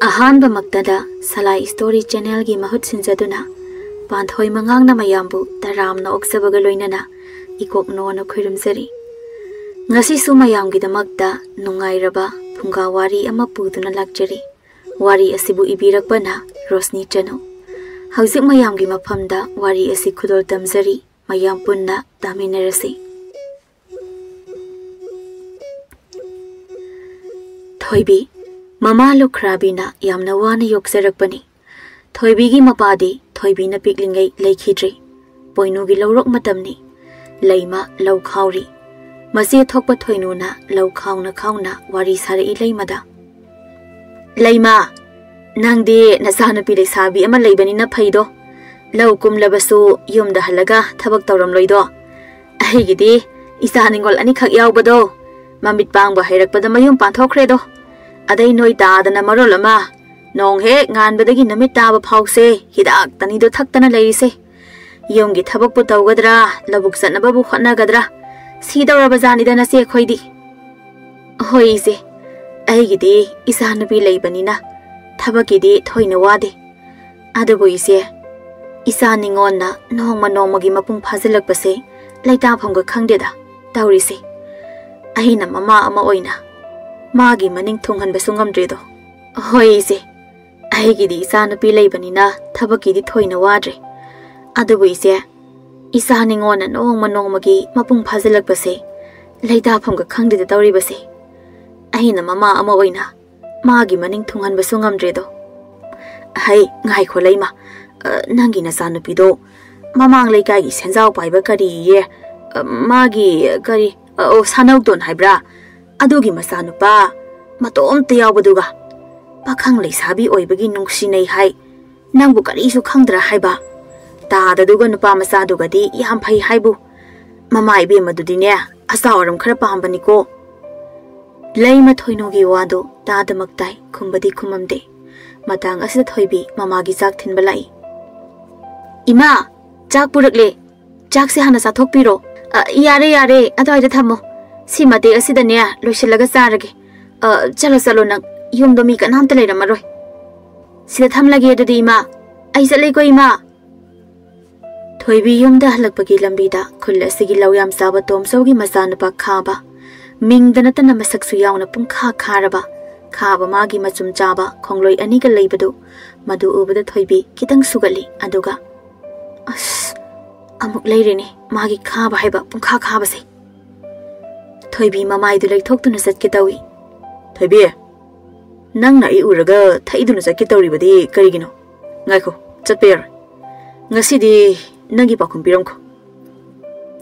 Ahanba Magdada Salai Story Channel gi mahut sinjaduna Panthoi Mangang na mayambu taram na oksabaga loinana ikok no na khurumsari ngasi su mayam gi damakta nungairaba funga wari ama puduna lakjari wari asibu ibirakbana Roshni Chanu hauzik mayam gi maphamda wari asi khudol tamjari mayam punna daminarasi Thoibi Mama Lukrabina yamna wana yoksarakpani Thoibigi mapadi Thoibina piklingai laikhidri Poinugi lawrok matamni Laima law khawri Masi thokpa thoinuna law khawna wari sari laimada Laima Nangdi nasana pilay sabi ama laibani na phaido Law kumlabasu yumda halaga thabak tawram loido Ahigidi isaningol ani khak yawbado Mamit pangba hairakpada mayum panthokredo Aday noy dadana marolama nong he nganbadagi namit taba phause hidak tanido thaktana leirise yomgi thabak pu tawgadra labuk sanaba bu khanagadra sidawra bazani dana se khoidi hoise aigidi isanubi leibanina thabakidi thoina wade adabu ise isaningonna nongma nongmagi mapung phazilakpase laita phomga khangdeda tawrise ahina mama ama oina Magi maning thunghan basungam dredo. Hoise. Ahigidi isana pilay banina thabakidi thoina wadre. Adabu ise. Isaningona nong magi mapung phazilak base. Laida phamga khangdida tawri base. Ahina mama ama oina. Magi maning thunghan basungam dredo. Hai ngai kholaima. Nangi na sanupido. Mamang laikai gi senjau paiba kari ye. Magi kari sanau don haibra. Adugi masanupa matom tiyawbaduga pakhang leisabi oibagi nungshi nei hai nangbu karisu khangdra haiba tadaduga nupa masadugadi yam phai haibu mamai be madudine asawaram khara pambani ko leima thoinogi wado tadamaktai khumbadi khumamde matang asida thoibi mamagi chak thinbalai ima chak purakle chak se hana sathokpiro yare adoida thamo Simate asidania loishalaga sarage chalo nang yumdo mi kanamta leiramaroi sida thamlage adudi ima ai chalai ko ima Thoibi yumda halakpagi lambida khul asigi lawyam saba tomsogi masanapa khaba mingdana tana masaksu yauna pungkha kharaba khaba magi machum chaba khongloi aniga leibadu madu ubada Thoibi kitang sugali aduga as amuk leirini magi khaba haiba pungkha khaba se Thoibi mamai du laithok tuna satke tawi Thoibi nang na uraga thaiduna satke tawri badi karigino ngaiko chatper ngasidi nangi pakhum pirongko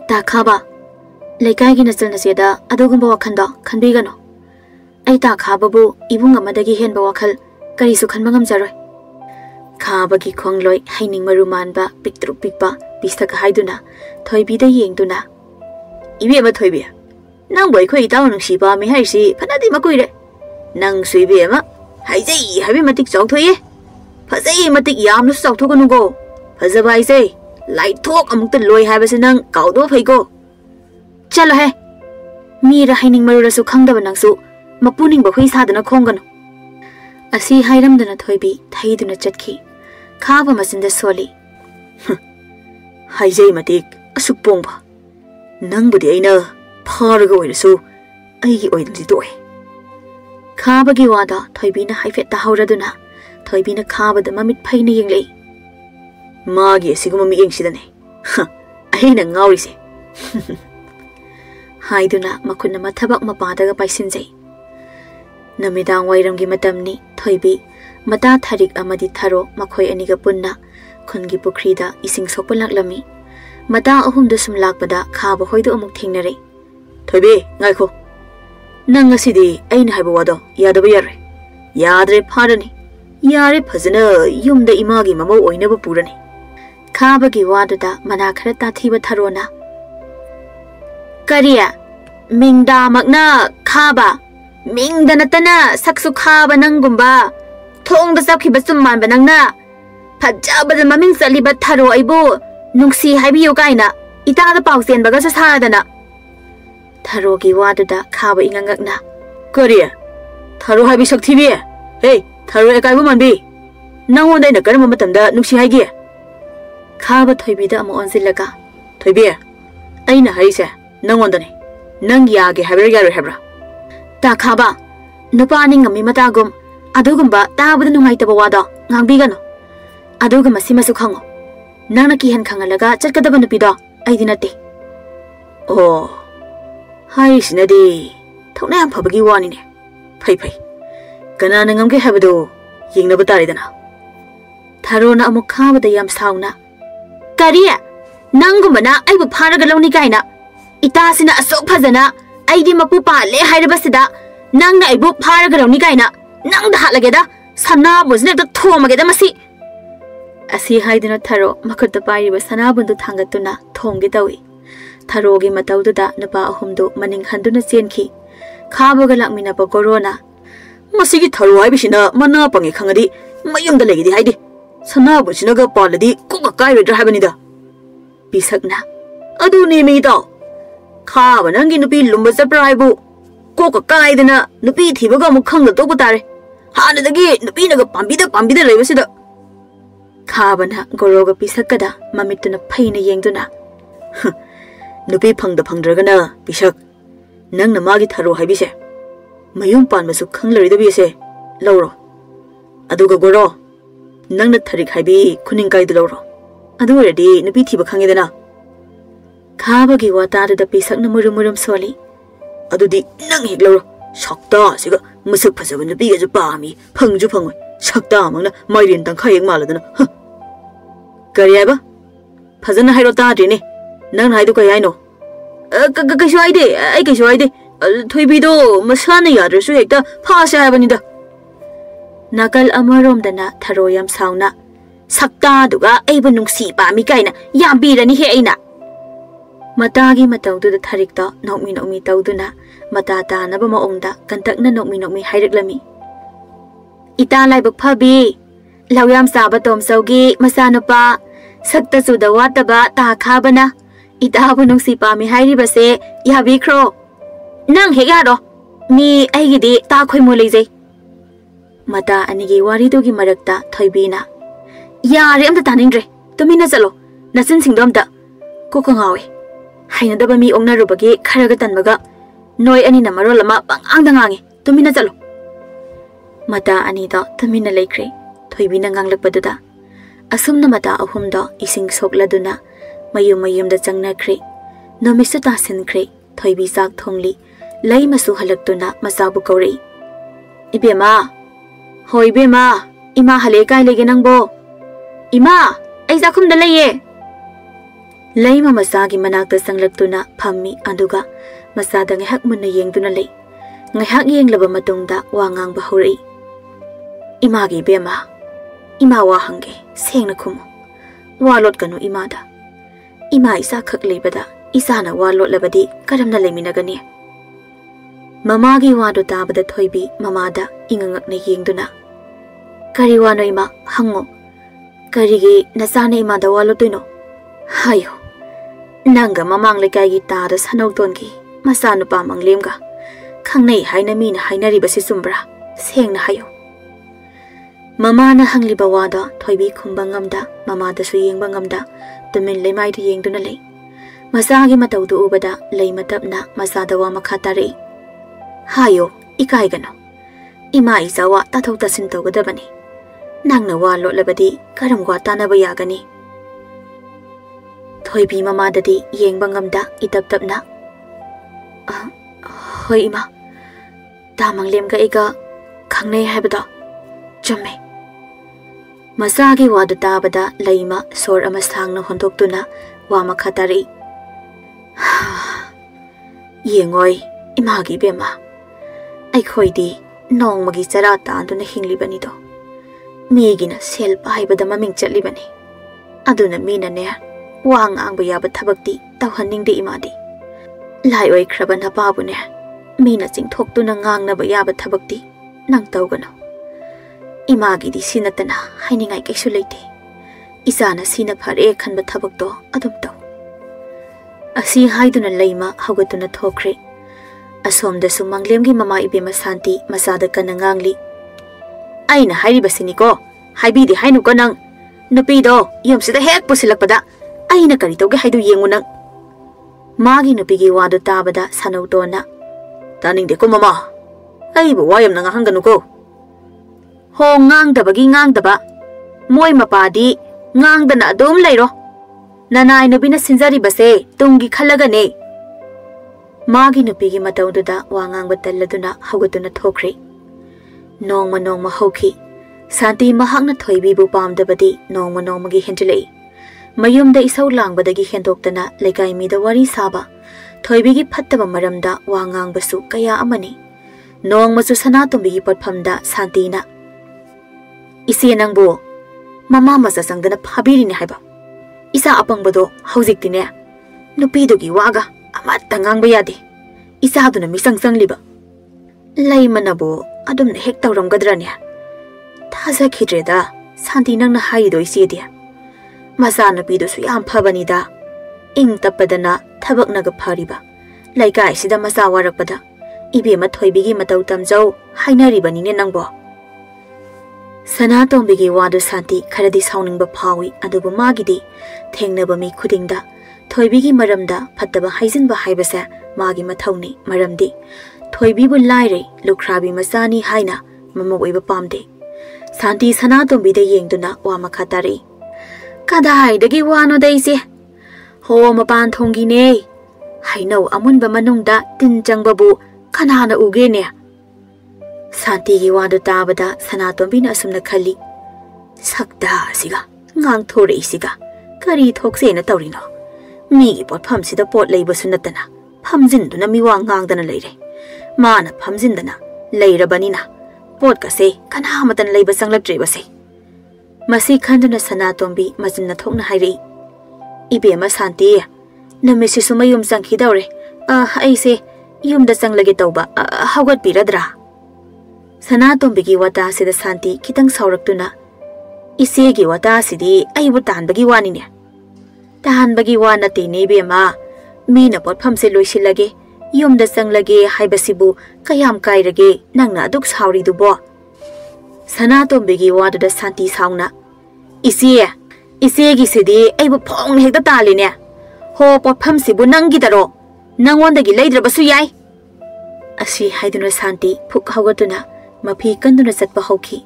ta khaba laikai gi nachal naseda adogumba wakhanda khanbigano ai ta khaba bu ibung amadagi henba wakhal kari su khanba ngamjaroi khaba gi khongloi haining maru manba piktruk pikpa bistak haiduna Thoibi da yengduna ibe ma Thoibi Nang boy ko itaw Nungshi ba mi hai si panadi makuire nang suibe ma hai jai habi matik chok thoye phajai matik yam lu chok thok nu go phajabai se lai thok amuk ta loi hai ba se nang kau do phai go chalo he mi ra haining maru ra su khangda ba nang su mapuning ba khoi sa dana khonggan asi hairam dana Thoibi thaiduna chatki khaba masinda soli hai jai matik asuk pongba nang budi aina Pharaga oirasu aigi oidamsi doe Khabagi wada Thoibina haifet tahauraduna Thoibina khabada mamit phaina yenglei Magi asiguma mi yengsidane aina ngaurise haiduna makunna mathabak mapadaga paisinjai namidang wairamgi matamni Thoibi mata tharik amadi tharo makhoi aniga punna khungi pukrida ising sokpa laklami mata ahumda sum lakpada khaba hoidu amuk thingnare Thoibi ngaiko nang asidi aina haiba wado yadaba yare yadre pharani yare phajana yumda imagi mamo oinaba purani khabagi wadada mana khara tathiba tharona kariya mingda magna khaba mingda natana saksu khaba nangumba thongda sakhiba summan banangna phajabada maming saliba tharo aibo nungsi haibiyo kaina itada pausen baga sa sadana Tharogi wadada khaba ingangakna Korea Tharo habi sakthi be hey Tharo ekaibu manbi. Nangonda ina karamba matamda Nungshi haige. Khaba Thoibida amu onzilaga. Thoibi, aina haise nangonda ne. Nang yage habra yaro habra. Ta khaba. Nupa ani ngami matagum. Adugumba tabada nungaitaba wada ngangbigano. Aduga masimasu khango. Nangna kihan khangalaga chatkadaba nupido aidi nate. Oh. Haisinadi. Thokna yam phabagi wani ne. Phai phai. Kanana ngamge habado yingnaba taridana. Tharona amu khabada yam sauna. Kariya nangumbana aibu pharaga lawni kaina. Itasina asok phajana aidi mapu pale hairabasida nangna aibu pharaga lawni kaina. Nang da halageda sana buzne da thomageda masi. Asi haidina Tharo makutta pariba sana bundu thangatuna thomge dawi. Tharo gi mataudu da nupa ahumdu maning handuna chenki. Khabaga lakmina ba corona. Masigi Tharo haibisina mana pangi khangadi mayumda legidi haidi. Sana buzina ga paladi kuka kairedra habanida. Bisakna. Adu ne mi daw. Khaba nangi nupi lumba surprise Koka kaidana nupi thibaga mu khangda to tare. Hanadagi nupi naga pambida leibasida. Khabana goroga pisakada mamituna phaina yengduna. Nupi phangdragana pisak. Nang na magi Tharo haibise. Mayum panmasu khanglarida bise lawro. Aduga goro. Nang na tharik haibi khuning kaida lawro. Adu already nupi thiba khangedana. Khabagi wata da pisakna murum soli. Adudi nang hek lawro. Sakta siga masak phasaba nupi ga pami phangju phangoi. Sakta mangna mairin tang khayeng maladana. Kariaba phajana hairo tadrine. Nang haidu kai haino. Kaishu haide ai kaishu haide. Thoibido masana yadrasu hekta phasa habanida. Nakal amaromdana Tharo yam sauna. Sakta duga aiba nungsi pami kaina yam birani he aina. Matagi mataudu da tharikta nokmi tauduna mata tanaba maongda kantakna nokmi haireklami. Ita laibak phabi lawyam saba tom saugi masanapa sakta suda wataba ta khabana ita bu nungsi pami hairibase yabikro nang hegado mi aigidi ta khoimu leijai. Mata anigi waridogi marakta Thoibina yare amta taningre tumina chalo nasin singdomta kokangawe hainadaba mi ongnarubagi kharaga tanbaga noi ani na marol lama pangangda ngangi tumina chalo. Mata ani da tumina leikre Thoibina nganglakpaduda asumna mata ahumda ising sokladuna mayum da changnakre nomisa tasinkre Thoibi sak thongli lei masu halaktuna masabu kaurei. Ibema hoi bema ima hale kai lege nangbo ima ai zakhumda leye. Leima masagi manakta sanglaktuna phammi aduga masada ngahak munna yengduna lei. Ngahak yenglaba matungda wangang bahurei. Imagi bema ima wa hange sengna khumu walot kanu imada. Ima isa khak leibada isana walot labadi karamna leiminagani. Mamagi wadu tabada Thoibi mamada ingangakna yengduna. Kari wano ima hango. Karigi nasana imada walotuino. Hayo. Nanga mamang lekagi tada sanautongi masanu pa manglemga. Khangnei haina mina hainari basi sumbra. Sengna hayo. Mamana hangliba wada Thoibi khumbangamda mamada su yengbangamda tumin lemai tu yengduna lei. Masagi mataudu ubada lei matapna masada wa makhatare. Hayo ikaigano. Ima isawa tathau tasin tawgadabani. Nangna wa lotlabadi karam gwa tanaba yagani. Thoibi mamadadi yengbangamda itaptapna. Hoi ima. Damanglemga ega khangnei haibada. Chumme. Masagi wadu tabada leima sor ama sangna hondoktuna wa makhatari. Yengoi imagi bema. Aikhoidi nongmagi chara tanduna hinglibanido. Migina sel paibada maming chatlibani. Aduna mina ne wang angba yaba thabakti tawhaningde imadi. Lai oi khraban hapabu ne mina chingthoktuna ngangnaba yaba thabakti nang tawgano. Imagi di sinatana hainingai kaisu leite. Isana sina phare khanba thabakto adum taw. Asi haiduna leima haugatuna thokre. Asomda sumanglemgi mama ibema santi masada kanangangli. aina hairibasini ko haibidi hainu ko nang nupido yumsida hek pusilakpada aina kari toge haidu yengu nang magi nupigi wadu tabada sanutona taningde ko mama aibu wayam nang hanganu ko ho ngangdaba moi mapadi ngangdana adum lairo nanai nubina sinjari base tungi khalaga ne magi nupigi mataududa wangang batalladuna hawgatuna thokri nongma hauki santi mahakna thoibi bu pamdabadi nongma gi hentilei mayumda isau langbadagi hendoktana lekai mida wari saba thoibi gi phattaba maramda wangang basu kaya amani nongmasu sanatumbi gi patphamda santina isi nangbo mama masa sangdana phabiri ni haiba isa apangbado haujiktine nupidogi waga amatta ngangba yade isa duna misang sangliba laimanabo adum hek tawramgadrane thaza khidreda santi nangna haido isidi masa nupido su yam phabanida ing tapadana thabaknaga phariba laikai sida masa warakpada ibema thoibigi matau tamjau hainaribani ne nangbo Sanatombi wadu santi kharadi sauningba phawi adubu magidi thengnaba mi khudingda thoibigi maramda phattaba haijinba haibasa magi mathauni maramdi thoibi bu laire lukhrabi masani haina mama oiba pamde santi sanatombi de yengduna wa makhatari kadai dagi wano daise ho mapan thongi ne hainau amunba manungda tin changbabu kanana uge ne Santi gi wadu tabada sanatombi na asumna khali sakda siga ngang thore isiga kari thokse na tawrino mi gi pot pham sida pot leiba sunatana phamjin duna mi wa ngang dana leire mana phamjin dana leirabani na pot ka se kana matan leiba sanglatre base masi khanduna sanatombi majinna thokna hairi ibe ma santi na mesi sumayum sanghi dawre aise yumda sanglage tawba hawgat piradra Sanatombi wata sida santi kitang saurakuna isegi wata sidi aibu tanbagi wani ne tanbagi wana tine bema mina pot phamse loisilage yumda sanglage haibasibu kayam kairage nangna duk sauri dubo Sanatombi wadu da santi sauna isegi sidi aibu phong hekta taline ho pot phamsibu nangi daro nangwandagi leidrabasu yai asi haiduna santi phuk hawgatuna mapi kanduna chatpa hauki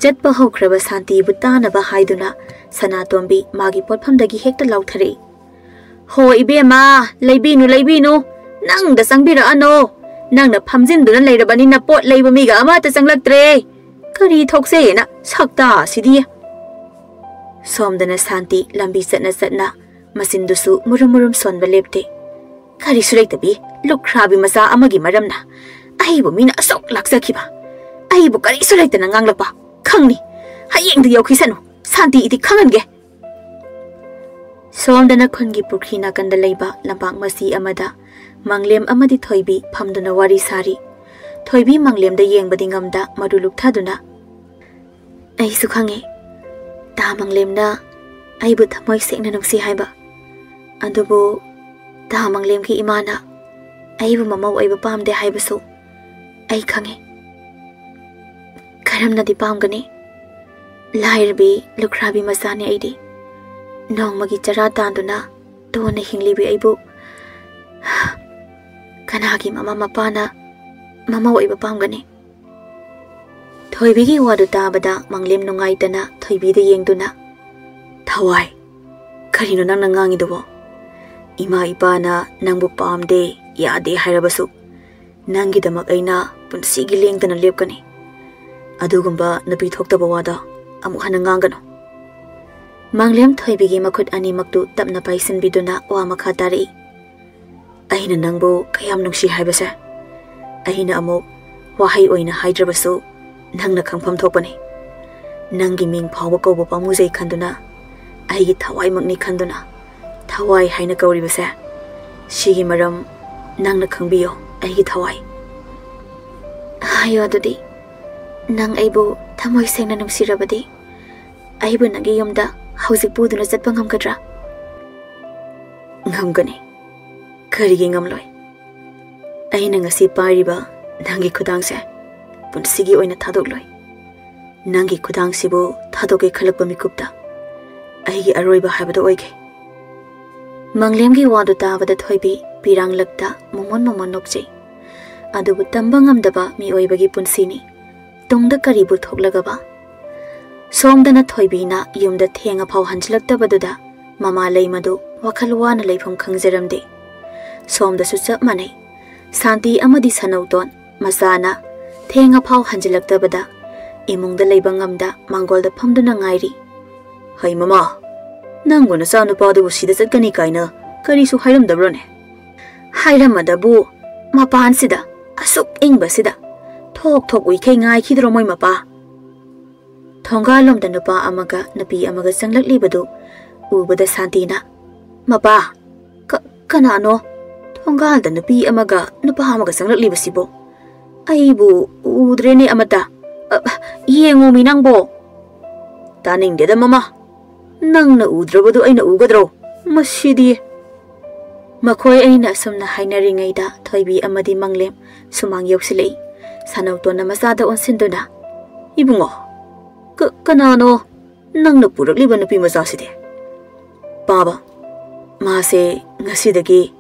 chatpa haukraba santi butana ba haiduna sanatombi magi potphamdagi hekta lauthare ho ibema leibinu nang da sangbira ano nang na phamjinduna leirabani na pot leiba miga ama ta sanglaktre kari thokse na sakta sidi somdana santi lambi satna masindusu murum sonba lepte kari surektabi lukhrabi masa amagi maramna aibu mina asok laksakhiba aibu kari sulaitana nganglapa khangni hayeng de yokhisanu santi iti khangange somdana khongi pukhina kanda leiba lambang masi amada manglem amadi thoibi phamduna wari sari thoibi manglem da yengbadi ngamda madu lukthaduna ai su khange ta manglem na aibu thamoi sekna nuksi haiba adubu ta manglem ki imana aibu mamau aibu pamde haibasu ai khange karamna di pamgani lairbi lukhrabi masani aidi nongmagi chara tanduna tona hinglibi aibu kanagi mama mapana mama oiba pamgani thoibigi wadu tabada manglem nungai tana thoibi de yengduna thawai karino nang nangangi dobo ima ipana nangbu pamde yade hairabasu nangi damak aina punsigi lengdana lepkani adugumba napi thoktaba wada amuk hana ngangano manglem thoibigi makhut ani maktu tapna paisin biduna wa makha tari aina nangbo kayam nungshi haibasa aina amuk wahai oina haidrabasu nangna khangpham thokpani nangi ming phawba kawba pamuzai khanduna aigi thawai makni khanduna thawai haina kawribasa shigi maram nangna khangbiyo aigi thawai ayo adudi nang aibu thamoi sengna nungsirabadi aibu nagi yumda hauzik puduna chatpa ngamkadra ngamgani karigi ngamloi aina ngasi pariba nangi khudangse punsigi oina thadokloi Nangi kudang sibo thadoke khalakpa mikupta aigi aroiba haibada oige. Manglemgi wadu tabada thoibi pirang lakta momon nokjei. Adubu tamba ngamdaba mi oibagi punsini tungda karibu thoklagaba. Somdana thoibina yumda thenga phau hanjilaktabaduda mama leimadu wakhal wana leifam khangjaramde. Somda su chap manai santi amadi sanauton masana thenga phau hanjilaktabada imungda leiba ngamda mangolda phamduna ngairi. Hai mama, nangu na sa nupadu sida chatkani kaina karisu hairamdabrone. Hairamadabu mapan sida asuk ingba sida thok uikhei ngai khidro moi mapa. Thongalomda nupa amaga napi amaga sanglaklibadu ubada santina mapa kanano thongalda napi amaga nupa amaga sanglakliba aibu udrene amata yengo minangbo. Taningdeda mama, nangna udrabadu aina ugadro masidi. Makhoi aina asumna hainaringaida thoibi amadi manglem sumang yoksilei sanautona masada onsinduna ibungo kanano nangna purakliba napi masaside. Baba, mase ngasidagi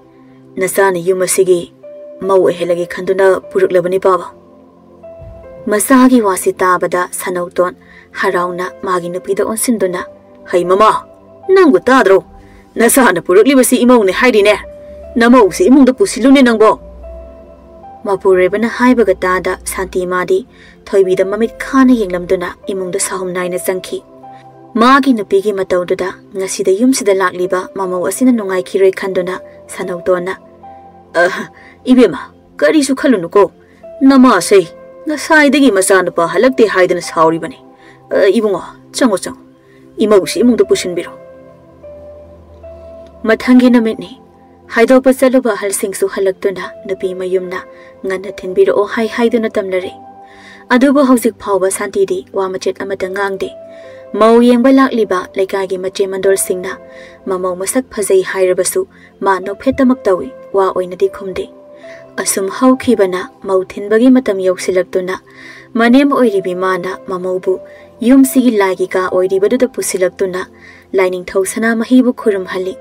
nasana yumasigi mau ehelagi khanduna puraklabani baba. Masagi wasi tabada sanauton harauna magi nupida onsinduna hai mama, nangu tadro nasana puraklibasi imau ne hairine namau si imungda pusilune nangbo. Mapurebana haibaga tada santi madi thoibida mamit khana yenglamduna imungda sahum naina changki. Magi nupigi mataududa ngasida yumsida lakliba mamau asina nungai khiroi khanduna sanautona ibema karisu khalunuko nama sei ngasaidagi masanapa halakte haidana sauribani. Ibungo chango imau si imungda pusinbiro. Mathangi namitni haidopa chaluba halsingsu halaktuna napi mayumna ngana thinbiro o haiduna tamlare. Adubu hauzik phauba santidi wa machet amata ngangde. Mau yengba lakliba laikagi mache mandol singna mamau masak phajai hairabasu ma nokphetamak tawi wa oinadi khumde. Asum haukhibana mau thinbagi matam yausilaktuna manem oiribi mana mamaubu yumsigi lagi ka oiribaduda pusilaktuna laining thosana mahibu khurum hali.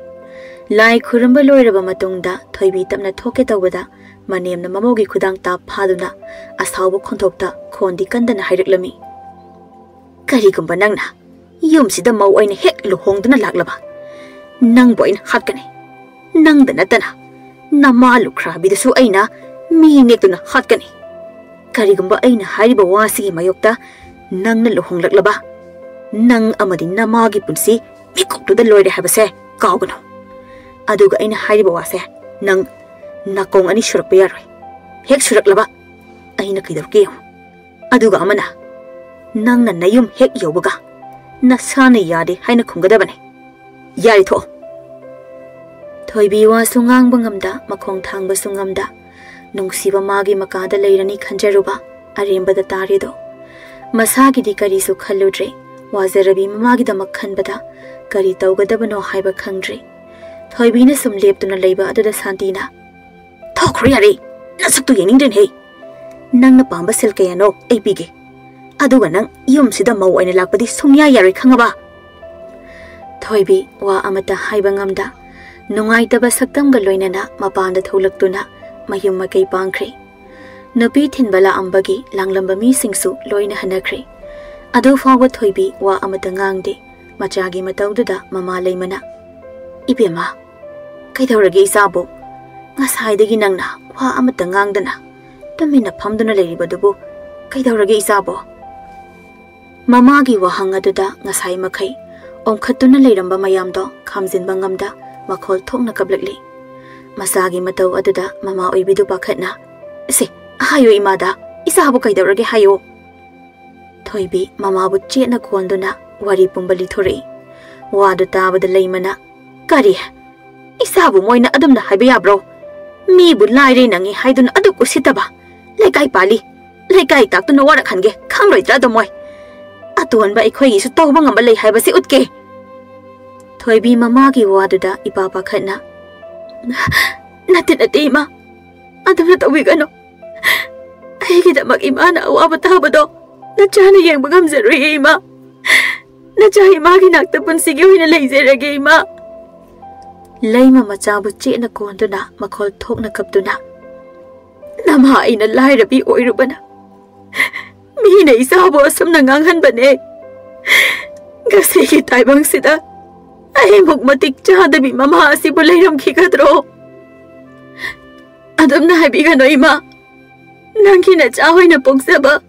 Lai khuramba loiraba matungda thoibi tamna thoke tawada manemna mamogi khudang ta phaduna asaubu khonthokta khondi kandana hairuklami. Karigumba nangna yumsida mau aina hek luhongduna laklaba nangbo aina hatkani nangda natana nama lukhrabidasu aina mi nektuna hatkani. Karigumba aina hariba wasigi mayokta nangna luhonglaklaba nang amadi namagi punsi mikoktuda loire habase kaugano. Aduga aina hariba wase nang nakong ani surakpa yaroi hek suraklaba aina kidawke aduga amana nangna nayum hek yobaga nasana yade haina khumgadabane yari tho. Thoibi wa sungang bangamda makhong thangba sungamda nungsiba magi makada leirani khanjaruba arembada tarido masagi di kari su khalludre wazarabi magi da makhanbada kari tawgadabano haiba khangdre. Thoibi na sum leptuna leiba aduda santina thokri yari nasaktu yeningden he nangna pamba sel kayano apige aduga nang yumsida mau aina lakpadi sumya yari khangaba. Thoibi wa amata haiba ngamda nungaitaba saktamga loinana mapanda tholaktuna mayum makai pangkhre. Napi thinbala ambagi langlamba mi singsu loina hanakhre. Adu fawba thoibi wa amata ngangde machagi matawduda mama leimana ibema kaidawrage isabo ngasaidagi nangna wa amata ngangdana tamina phamduna leiribadubu kaidawrage isabo. Mamagi wahang aduda ngasai makai omkhatuna leiramba mayamdo khamjinba ngamda makhol thokna kablakli. Masagi mataw aduda mama oibidu pakhatna se hayo imada isabu kaidawrage hayo. Thoibi mama bu chetna khonduna wari pumbali thori wadu tabada leimana kari isabu moina adumna haiba yabro mi bu laire nangi haiduna adu kusitaba laikai pali laikai taktuna wara khange khangroidra domoy atonba ikhoi su tawba ngamba lei haibasi utke. Thoibi mamagi waduda ipa pakhatna nate ma adumna tawigano aigidamak imana awaba tabado Nachana yang bagam zarui ima. Nachahi magi nakta punsigi hoina leizerage ima. Laima machabu chena konduna makhol thokna kaptuna. Namha ina lairabi oirubana. Mina isabu asamna nganghanbane. Gasigi taibang sida. Ai mukmatik chadabi mama asibu leiram khikadro. Adamna habiga no ima. Nangkina chahoina poksaba.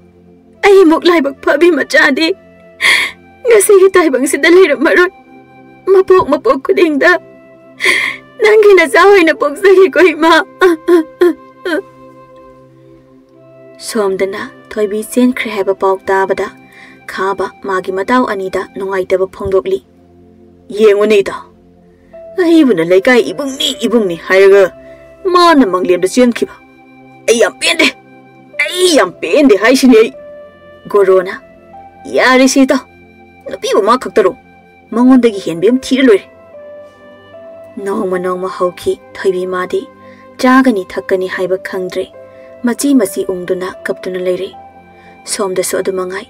Ai muk laibak phabi machadi. Gasigi taibang sida leiram maroi. Mapok kudingda. Nangkina chahoina poksagi ko ima. Somdana thoibi sen khre pauk tabada khaba magi matau anida nungaitaba phongdokli. Yengonita. Aibuna laikai ibungni haiga. Mana manglem da chen khiba. Ai yam pende haisini. Gorona. Yari sita. Nupi ma khaktaro. Mangondagi henbem thira loire. Nongma hauki thoibi madi chagani thakani haiba khangdre. Machi ungduna kaptuna leire. Somda so adumangai.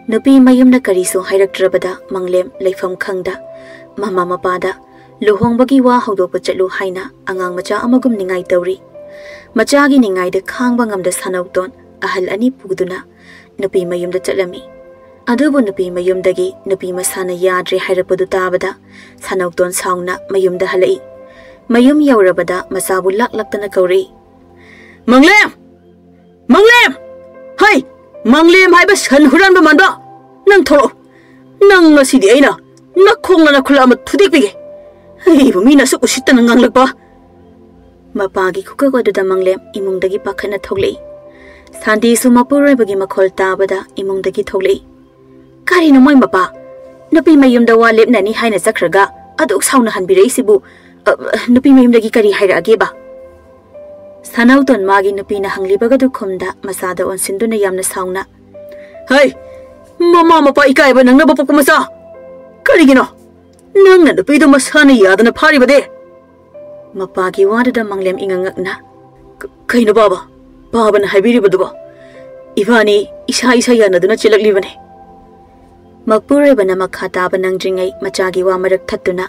Nupi mayumna kariso hairaktrabada manglem leifam khangda. Mama mapada luhongbagi wa hawdokpa chatlu haina angang macha amagum ningai tawri. Machagi ningai da khangba ngamda sanawton ahal ani pugduna nupi mayumda chatlami. Adubu nupi mayumdagi nupi masana yadre hairapadu tabada sanawton sauna mayumda halai. Mayum yaurabada masabu laktana kauri. Manglem! Hai! Manglem haiba san huran ba manba! Nang thoro! Nang ngasidi aina! Nakong na khula ma thudik bige. Ai bumi su usita nang lakpa. Mapagi khuka da manglem imungdagi pakhana thoglei. Santi su mapuroi bagi makhol tabada imungdagi thoglei. Kari no moi mapa. Nupi mayumda wa lepnani haina zakhraga aduk sauna hanbirei sibu. Nupi mayumdagi kari haira age ba. Sanauton magi nupi na hanglibaga du khumda masada onsinduna yamna sauna. Hai! Mama mapa ikai ba nangna ba pokkumasa. Karigino, nang na nupido masana yadana pharibade. Mapagi wadada manglem ingangakna. Kaino baba na haibiribaduba. Ivani isa yanaduna chilaklibane. Magpurebana makhataba nangdringai machagi wa marak thattuna.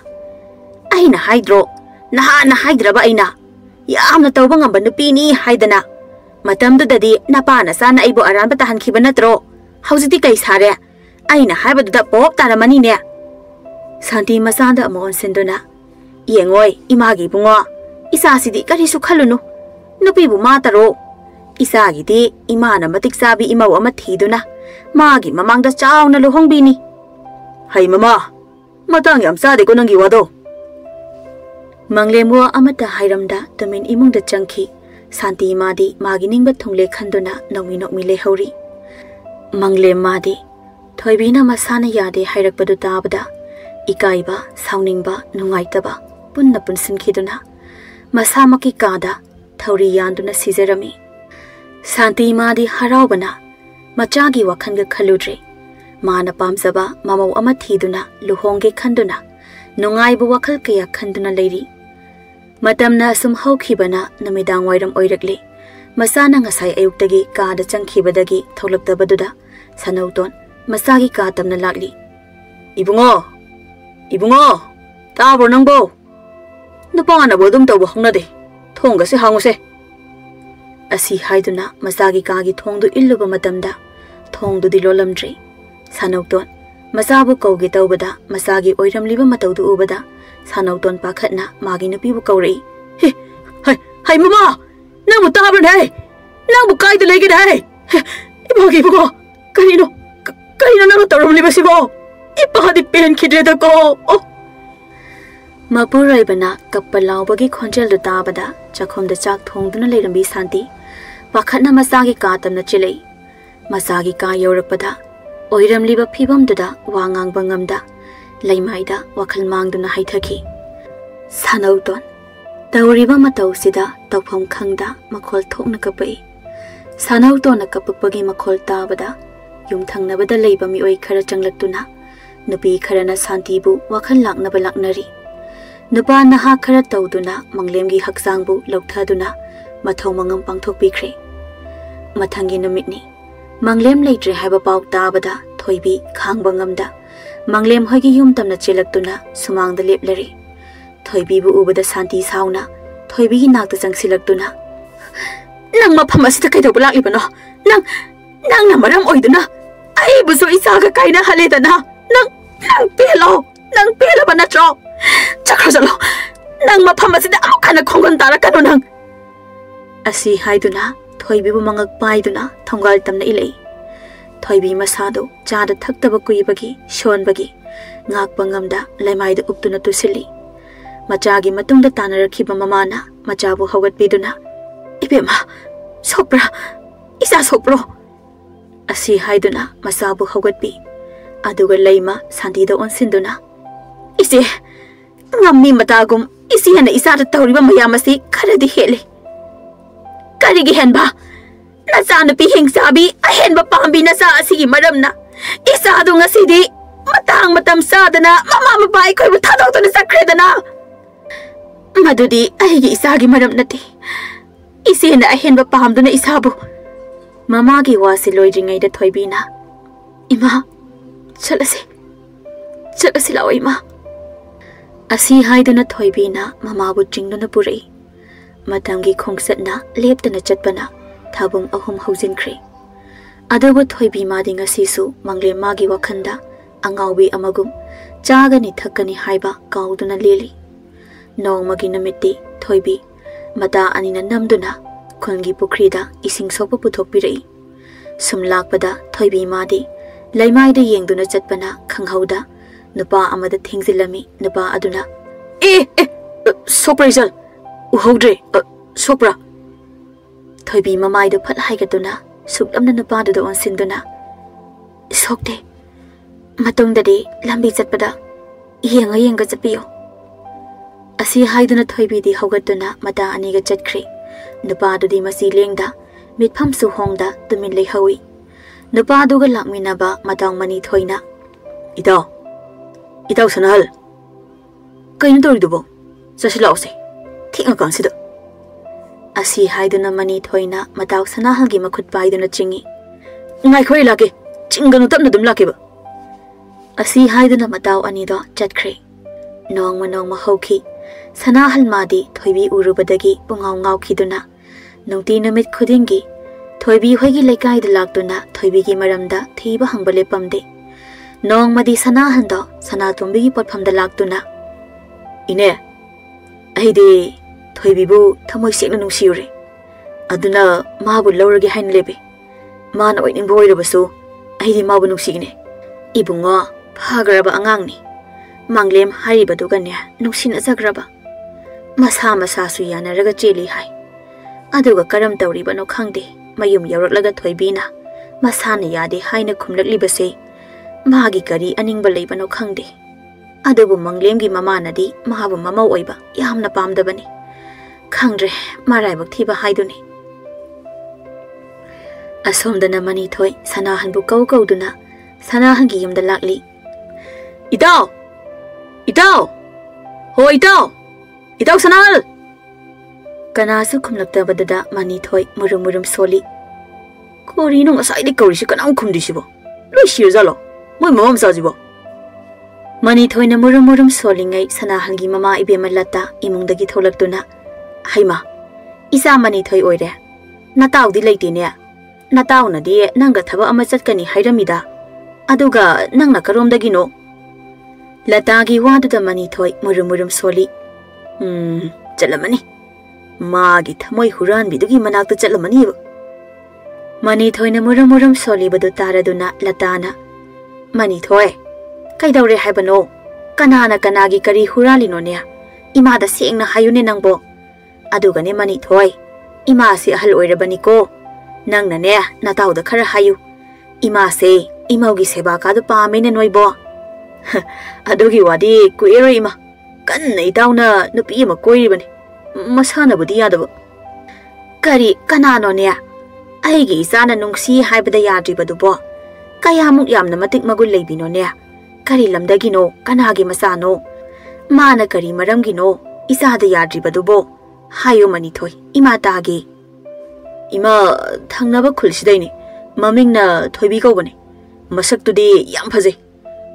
Aina haidro, nahana haidraba aina. Yamna tawba ngamba nupini haidana. Matamdudadi napana sana aibo aranba tahankhiba natro. Hauziti kai sare. Aina haibaduda pop taramani ne. Santi masanda amon senduna. Yengoi imagi bunga. Isasidi karisu khalunu. Nupi bu mataro. Isagi di imana matik sabi imaw amathiduna. Magi mamangda chaw na luhongbini. Hai mama. Matang yam sade ko nangi wado. Manglemwa amata hairamda tamin imungda changki. Santi madi magi ningba thungle khanduna nokmi lehauri. Manglem madi thoibina masana yade hairakpadu tabada. Ikaiba, sauningba, nungaitaba, punna punsinkhiduna. Masamaki kada, thauri yanduna sizarami. Santi madi haraubana, machagi wakhanga khaludre. Mana pamzaba, mamau amathiduna, luhonge khanduna. Nungaibu wakhal kaya khanduna leiri. Matamna sum haukhibana, namidang wairam oirakle. Masana ngasai ayuktagi kada changkhibadagi tholaktabaduda. Sanauton, masagi katamna lakli. Ibungo, tabo nangbo. Nupana bodum tawbo hongnade. Thonga se hanguse. Asi haiduna masagi kagi thongdu illuba matamda. Thongdu dilolamdri. Sanauton, masabu kauge tawbada masagi oiramliba matawdu ubada. Sanauton pakhatna magi nupibu kaurei. Hai mama! Nangbu tabran hai! Nangbu kaida lege hai! Ibungo, karino nang tawramliba sibo! Ipahadi pen kidreda ko. Mapurai bana kappalau bagi khonjel du tabada chakhom da chak thongduna leirambi Santi pakhatna masagi ka tamna chilei masagi ka yorakpada oiramliba phibam duda wangang bangamda leimaida wakhal mangduna haithaki sanauton tawriba matau sida tawpham khangda makhol thokna kapai sanauton na kapakpagi makhol tabada yumthangnabada leiba mi oi khara changlaktuna nupi kharana Santibu wakhal laknaba laknari nupa naha khara tawduna manglemgi haksangbu lokthaduna mathau mangam pangthokpikre mathangi numitni Manglem leitre haiba pauk tabada thoibi khangba ngamda Manglem hoigi yum tamna chelaktuna sumangda leplari thoibi bu ubada santi sauna thoibi gi nakta changsilaktuna nang mafam asida kaidau laklibano nang na maram oiduna ai busu isaga kaina haledana nang pelo bana tro chakrajalo nang mafam asida amukana khongon tarakano nang asi haiduna thoibi bu mangak paiduna thongal tamna ilei thoibi masado chada thaktaba kuibagi shonbagi ngakpa ngamda laimaida uptuna tusili machagi matungda tanarakhiba mamana machabu hawatpiduna ibema sopra isa sopro asi haiduna masabu hawatpi aduga laima sandida onsinduna ise ngammi matagum isi hana isada tawriba mayamasi kharadi hele karigi henba Nasana pi hingsabi ahenba pambi nasa asigi maramna isa adu ngasidi matang matam sadana mama mabai koi bu thadok to sakredana madudi aigi isagi maram nati isena ahenba pamduna isabu mama gi wasi loidringai da thoibina ima chalasi law ima asi haiduna thoibina mama bu jingduna purai matamgi khongsatna leptana chatpana Thabum ahum haujinkre adubu thoibi madinga sisu mangle magi wakhanda angawbi amagum chagani thakani haiba kauduna leli nongmagi namitti thoibi mata anina namduna khongi pukrida ising sopa puthokpirei sumlakpada thoibi madi laimaida yengduna chatpana khanghauda nupa amada thingzilami nupa aduna sopra uhodre sopra Thoibi mamai do phat haigatuna suklamna nupadu do onsinduna sokte matungda de lambi chatpada yenga chapiyo asi haiduna thoibi di haugatuna mata aniga chatkre nupadu di masi lengda mitpham su hongda tumin lei hawi nupadu ga lakminaba matang mani thoina itaw sanahal kaino toridubo chasilause thinga kansida Asi haiduna mani thoina mataw sanahalgi makhut paiduna chingi ngai khoi lake chinganu tapna dum lake ba asi haiduna mataw anido chatkhre nongma hauki sanahal madi thoibi urubadagi pungaw ngaw khiduna nungti namit khudingi thoibi hoigi lekai da laktuna thoibi gi maramda thiba hangbale pamde nongmadi sanahando sanatumbi gi potphamda laktuna ine aide Thoibibu thamoi sekna nungsiure aduna mabu lawrage hain lebe mana oining boirabasu aidi mabu nungsigine ibungo phagraba angangni manglem haribadu ganya nungsina zagraba masa su yana raga cheli hai aduga karam tawribano khangde mayum yawraklaga thoibina masana yade haina khumlaklibase magi kari aningba leibano khangde adubu manglemgi mamanadi mahabu mamau oiba yamna pamdabani Khangre marai bak thiba haiduni asomdana mani thoi sanahan bu kau duna sanahan gi yumda lakli itaw itaw sanal kanasu khumlakta badada mani thoi murum soli kori nung asai de kori shi kanam khumdi shibo loi shir zalo moi mamam sa jibo mani thoi na murum solingai sanahan gi mama ibe malata imungdagi tholaktuna Haima, isa mani thoi oire. Natau di leite ne. Natau na di nanga thaba ama chatkani hairamida. Aduga nangna karomdagi no. Latagi waduda mani thoi murum soli. Chalamani. Magi thamoi huran bidugi manakta chalamani. Mani thoi na murum soli badu taraduna latana. Mani thoi. Kaidaure haibano. Kanana kanagi kari huralino ne. Imada siengna hayune nangbo. Adugane mani thoi ima si ahal oirabani ko nangna ne natauda khara hayu ima se imaugi seba ka du pamene noibo adugi wadi kuero ima kanna itauna nupi ma koiribani masana budi yadaba kari kanano ne aigi isana nungsi haibada yadribadubo kayamuk yamna matik magul leibino ne kari lamdagino kanagi masano mana kari maramgino isada yadribadubo Hayo mani thoi ima tage ima thangnaba khulsidaini Mamingna Thoibi Kobani. Masak today yam faze.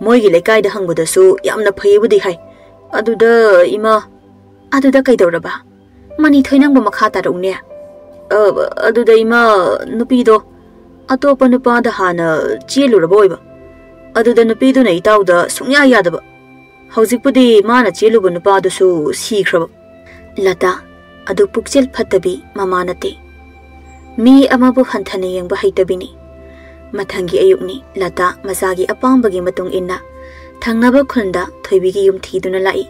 Moigi lekai the hang with the so yam na pay with the high. Aduda ima Aduda Kaidoraba. Mani Toinang Makata Unia. Aduda ima Nupido. Atopa Nupa the Hana, Chielu Boiba. Aduda Nupido Naitau the Sunya Yadaba. Housipudi Mana Chielu Nupa the so sea crab. Lata Adu Puxel Patabi Mamanate. Mi Amabu Hantani yang Bahaitabini. Matangi Ayukni, Lata, Masagi Apambagi Matung Inna. Tangnaba Kunda, Toibigi Tiduna Lai.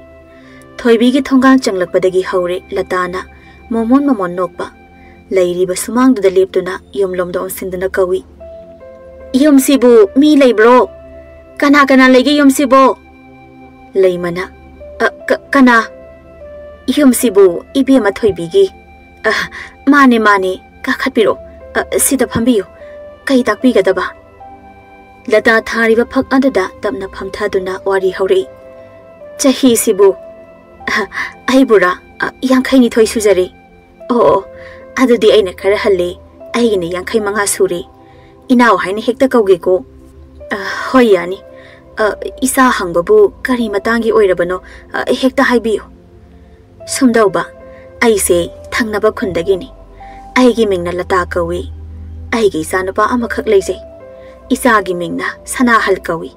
Toibigi Tongan Changlakpadagi Haure, Latana, Momon Nokpa. Lady Basumang to the Liptuna, Lomdo on Sindana Kawi. Sibu, me lay bro. Kana legi Sibo. Laymana. Kana. Sibu, Ibiama Toibigi. Mani, Kakapiro. Sita Pambio. Kaitak Bigadaba. Lata Tariva Pak Adada, Damna Pamtaduna, Wari Hori. Chahi Sibu. Aibura, Yankaini Toy Suzari. Oh, Adudi Aina Karahale, Aini Yankai Mangasuri. Inao Haini Hector Kogeko. Hoyani. Isa Hangabu, Karimatangi Oirabano, Hector Haibio. Sumdauba, I say, Tangnaba Kundagini. I giving Lata Kawi. Aigi Sanapa Amakak lazy. Isagi Mingna, Sana Halkawi.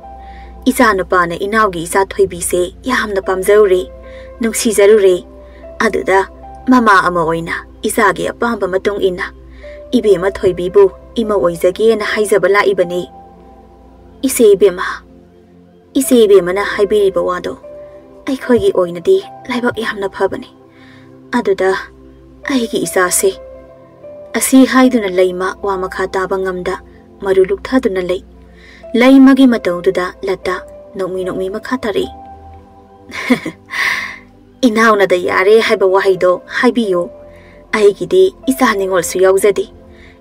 Isanapana Inaugi Satoi se, Yam the Pamzori, Nungshi Zarure, Aduda, Mama Amoina, Isagi a Bamba Matung Inna, Ibe Matoi Bibu, Imo Oizagi and Haizabala Ibani. Ise Bima Bimana Haibiri Bawado. I kogi oinadi, Libak Yamna Pabani. Aduda, Aigi Isase. Asi haiduna Laima, Wamakata Bangamda, Maruluk Taduna Lay. Laimagi Matauda, Lata, no me Makatari. Inauna the Yare Habawahido, Haibio. Aigidi, Isaning also Yauzadi.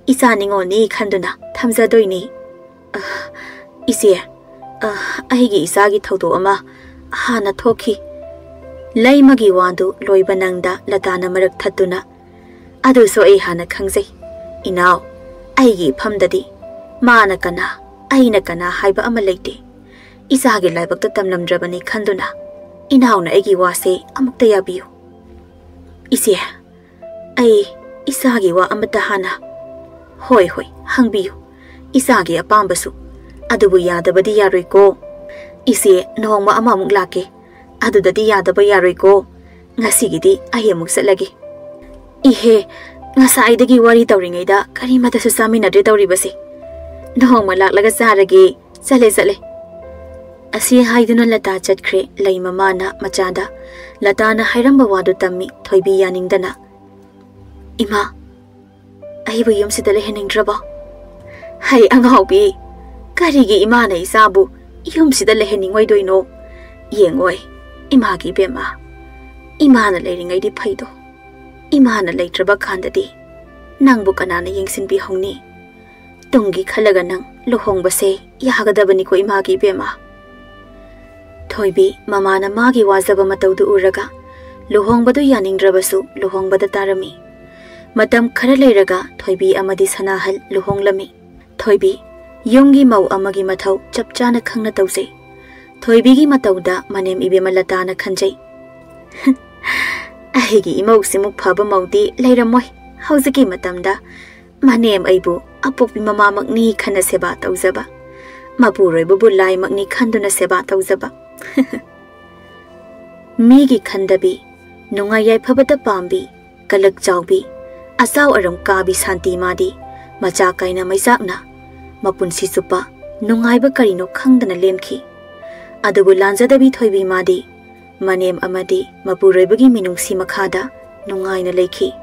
Isaning oni Kanduna, Tamzadoini. Isia. Aigi Isagi Toto Ama, Hana Toki. Laimagi Wandu, Loibananda, Latana Marak Tatuna. Adu so hana kangzay. Inaw, aigi pamdadi. Maana kana, aina kana haiba amalate. Isagi laibak tatamnam drabani kanduna. Inaw na aigi wase amukta yabiyo. Isi, ay, isagi wa amatahana. Hoy, hangbiyo. Isagi apambasu. Adubu yadabadi yaroy ko. Isi, nohong amamuk laki. Adu dadi yadaba yaroy ko. Ngasigidi ayamuk salagi. Ihe, Nasaidagi wari tauringaida, Karimata Susamina de Tauribasi. No malak saragi, sale. Asi haiduna lata chatkre, lay mamana, machada, latana hairamba wadu tammi, toibi yaningdana. Ima, Aibu yum sidale hening draba. Hai angaubi, Karigi imana isabu, yum sidale hening waidoino. Yengoi, Imagi bema. Imana laying di paido. Imana Laitraba Kandadi, Nangbu Kanana Yingsin Bihongni. Tungi Kalaganang, Lohong Base, Yahagadabaniko Imagi Bema. Toibi, Mamana Magi Wazaba Mataudu Uraga, Lohong Badu Yaning Drabasu, Lohong Badatarami. Madam Karaleraga, Toibi Amadi Sanahal, Lohong Lami. Toibi, Yongi Mau Amagi Matau, Chapchana Kangna Tause. Toibigi Matauda, Manem Ibimalatana Kanjay. Ahigi Imoksimuk Paba Maudi, Lairamoy, Hausaki Matamda, Manem Aibu, Apopi Mama Magni Kana Seba Tauzaba, Mapure Bubulai Magni Kanduna Seba Tauzaba. Migi Kandabi, Nungayay Pabata Pambi, Kalak Jaubi, Asaw Aram Kabi Santi Madi, Machakaina Maisakna, Mapunsi Supa, Nungayba Karino Kangdana Lemki, Adubu Lanzadabi Toibi Madi. Manem Amadi, Mapurebagi Minungsi Makada, Nungaina Leki.